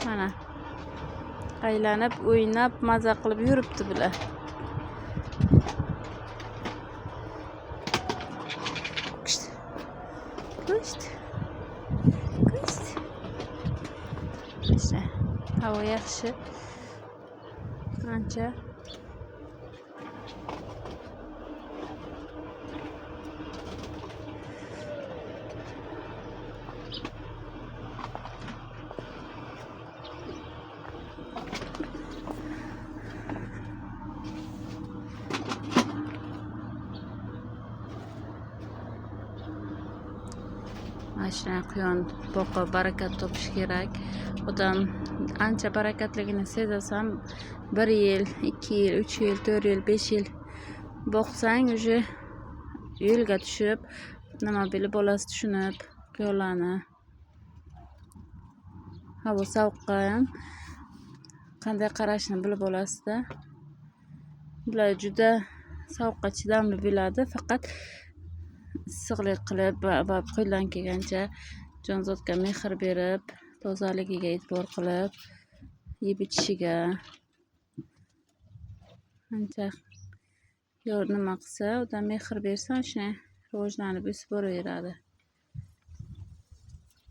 Mana aylanib, o'ynab, maza qilib yuribdi bular. İşte hava yaxshi. Ancha Mashina quyon boqib barakat topish kerak. Odam ancha barakatligini sezasan 1 yil, 2 yil, 3 yil, 4 yil, 5 yil boqsang уже yo'lga tushib, nima bilib bolasi tushunib, quyonlarni havo sovuqqa ham qanday qarashni bilib olasizda. Bular juda sovuqqa chidamli bo'ladi, faqat issiqlik qilib va qo'ldan kelgancha jonzotga mehr berib, tozaligiga e'tibor qilib, yeb ichishiga ancha nima qilsa, odam mehr bersa, shunday rivojlanib o'sib boraveradi.